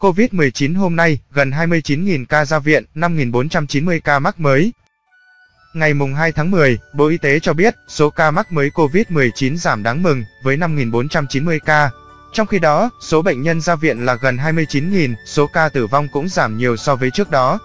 COVID-19 hôm nay, gần 29.000 ca ra viện, 5.490 ca mắc mới. Ngày 2 tháng 10, Bộ Y tế cho biết, số ca mắc mới COVID-19 giảm đáng mừng, với 5.490 ca. Trong khi đó, số bệnh nhân ra viện là gần 29.000, số ca tử vong cũng giảm nhiều so với trước đó.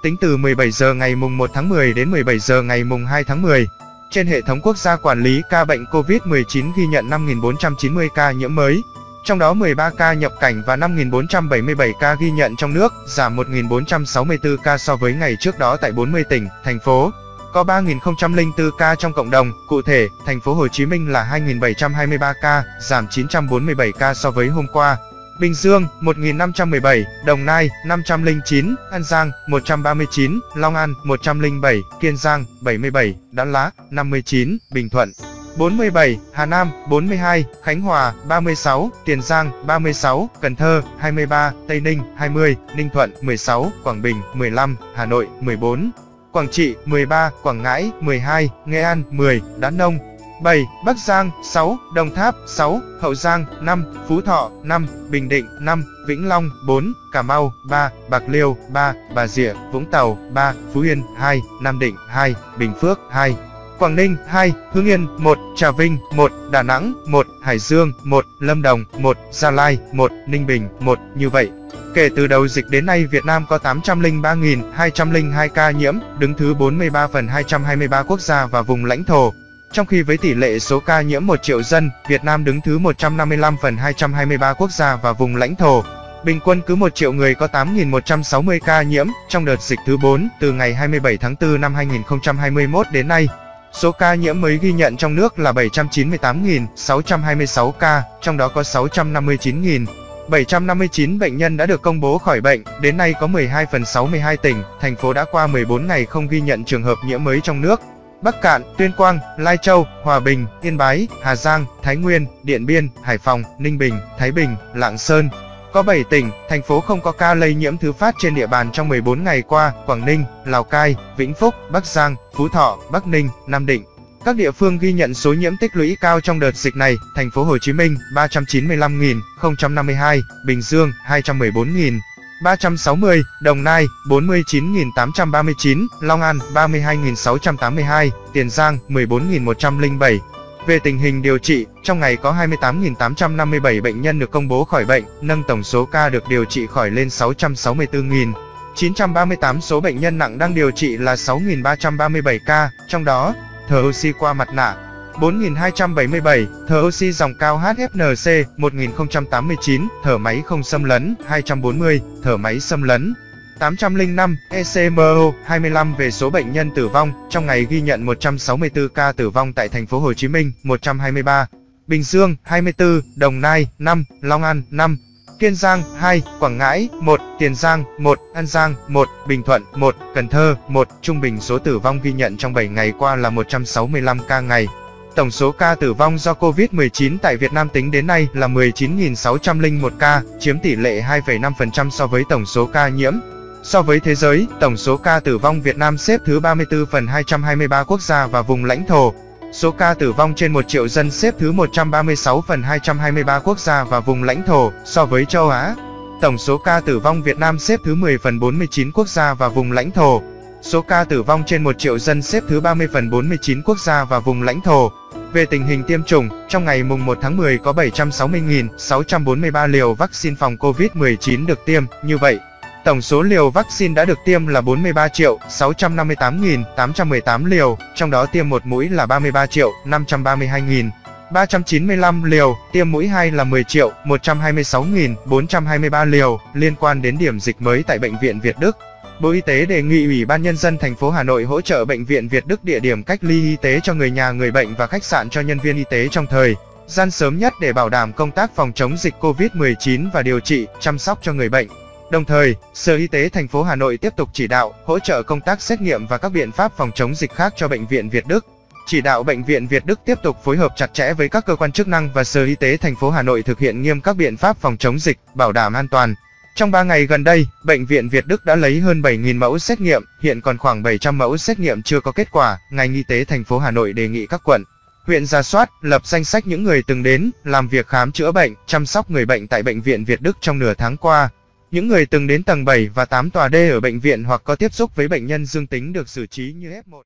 Tính từ 17 giờ ngày 1 tháng 10 đến 17 giờ ngày 2 tháng 10, trên hệ thống quốc gia quản lý ca bệnh COVID-19 ghi nhận 5.490 ca nhiễm mới. Trong đó 13 ca nhập cảnh và 5.477 ca ghi nhận trong nước, giảm 1.464 ca so với ngày trước đó tại 40 tỉnh, thành phố. Có 3.004 ca trong cộng đồng, cụ thể, thành phố Hồ Chí Minh là 2.723 ca, giảm 947 ca so với hôm qua. Bình Dương, 1.517, Đồng Nai, 509, An Giang, 139, Long An, 107, Kiên Giang, 77, Đắk Lắk, 59, Bình Thuận, 47, Hà Nam, 42, Khánh Hòa, 36, Tiền Giang, 36, Cần Thơ, 23, Tây Ninh, 20, Ninh Thuận, 16, Quảng Bình, 15, Hà Nội, 14, Quảng Trị, 13, Quảng Ngãi, 12, Nghệ An, 10, Đắk Nông, 7, Bắc Giang, 6, Đồng Tháp, 6, Hậu Giang, 5, Phú Thọ, 5, Bình Định, 5, Vĩnh Long, 4, Cà Mau, 3, Bạc Liêu, 3, Bà Rịa, Vũng Tàu, 3, Phú Yên, 2, Nam Định, 2, Bình Phước, 2, Quảng Ninh, 2, Hưng Yên, 1, Trà Vinh, 1, Đà Nẵng, 1, Hải Dương, 1, Lâm Đồng, 1, Gia Lai, 1, Ninh Bình, 1, như vậy. Kể từ đầu dịch đến nay, Việt Nam có 803.202 ca nhiễm, đứng thứ 43 phần 223 quốc gia và vùng lãnh thổ. Trong khi với tỷ lệ số ca nhiễm 1 triệu dân, Việt Nam đứng thứ 155 phần 223 quốc gia và vùng lãnh thổ. Bình quân cứ 1 triệu người có 8.160 ca nhiễm. Trong đợt dịch thứ 4, từ ngày 27 tháng 4 năm 2021 đến nay, số ca nhiễm mới ghi nhận trong nước là 798.626 ca, trong đó có 659.759 bệnh nhân đã được công bố khỏi bệnh. Đến nay có 12 phần 62 tỉnh, thành phố đã qua 14 ngày không ghi nhận trường hợp nhiễm mới trong nước. Bắc Kạn, Tuyên Quang, Lai Châu, Hòa Bình, Yên Bái, Hà Giang, Thái Nguyên, Điện Biên, Hải Phòng, Ninh Bình, Thái Bình, Lạng Sơn. Có 7 tỉnh, thành phố không có ca lây nhiễm thứ phát trên địa bàn trong 14 ngày qua: Quảng Ninh, Lào Cai, Vĩnh Phúc, Bắc Giang, Phú Thọ, Bắc Ninh, Nam Định. Các địa phương ghi nhận số nhiễm tích lũy cao trong đợt dịch này: thành phố Hồ Chí Minh 395.052, Bình Dương 214.360, Đồng Nai 49.839, Long An 32.682, Tiền Giang 14.107. Về tình hình điều trị, trong ngày có 28.857 bệnh nhân được công bố khỏi bệnh, nâng tổng số ca được điều trị khỏi lên 664.938. Số bệnh nhân nặng đang điều trị là 6.337 ca, trong đó, thở oxy qua mặt nạ 4.277, thở oxy dòng cao HFNC 1.089, thở máy không xâm lấn 240, thở máy xâm lấn 805, ECMO 25. Về số bệnh nhân tử vong, trong ngày ghi nhận 164 ca tử vong tại thành phố Hồ Chí Minh, 123, Bình Dương 24, Đồng Nai 5, Long An 5, Kiên Giang 2, Quảng Ngãi 1, Tiền Giang 1, An Giang 1, Bình Thuận 1, Cần Thơ 1. Trung bình số tử vong ghi nhận trong 7 ngày qua là 165 ca ngày. Tổng số ca tử vong do COVID-19 tại Việt Nam tính đến nay là 19.601 ca, chiếm tỷ lệ 2,5% so với tổng số ca nhiễm. So với thế giới, tổng số ca tử vong Việt Nam xếp thứ 34 phần 223 quốc gia và vùng lãnh thổ. Số ca tử vong trên 1 triệu dân xếp thứ 136 phần 223 quốc gia và vùng lãnh thổ. So với châu Á, tổng số ca tử vong Việt Nam xếp thứ 10 phần 49 quốc gia và vùng lãnh thổ. Số ca tử vong trên 1 triệu dân xếp thứ 30 phần 49 quốc gia và vùng lãnh thổ. Về tình hình tiêm chủng, trong ngày 1 tháng 10 có 760.643 liều vaccine phòng COVID-19 được tiêm, như vậy, tổng số liều vaccine đã được tiêm là 43.658.818 liều, trong đó tiêm một mũi là 33.532.395 liều, tiêm mũi 2 là 10.126.423 liều. Liên quan đến điểm dịch mới tại Bệnh viện Việt Đức, Bộ Y tế đề nghị Ủy ban Nhân dân thành phố Hà Nội hỗ trợ Bệnh viện Việt Đức địa điểm cách ly y tế cho người nhà người bệnh và khách sạn cho nhân viên y tế trong thời gian sớm nhất để bảo đảm công tác phòng chống dịch COVID-19 và điều trị, chăm sóc cho người bệnh. Đồng thời, Sở Y tế thành phố Hà Nội tiếp tục chỉ đạo, hỗ trợ công tác xét nghiệm và các biện pháp phòng chống dịch khác cho Bệnh viện Việt Đức. Chỉ đạo Bệnh viện Việt Đức tiếp tục phối hợp chặt chẽ với các cơ quan chức năng và Sở Y tế thành phố Hà Nội thực hiện nghiêm các biện pháp phòng chống dịch, bảo đảm an toàn. Trong 3 ngày gần đây, Bệnh viện Việt Đức đã lấy hơn 7.000 mẫu xét nghiệm, hiện còn khoảng 700 mẫu xét nghiệm chưa có kết quả. Ngành y tế thành phố Hà Nội đề nghị các quận, Huyện rà soát, lập danh sách những người từng đến, làm việc khám chữa bệnh, chăm sóc người bệnh tại Bệnh viện Việt Đức trong nửa tháng qua. Những người từng đến tầng 7 và 8 tòa D ở bệnh viện hoặc có tiếp xúc với bệnh nhân dương tính được xử trí như F1.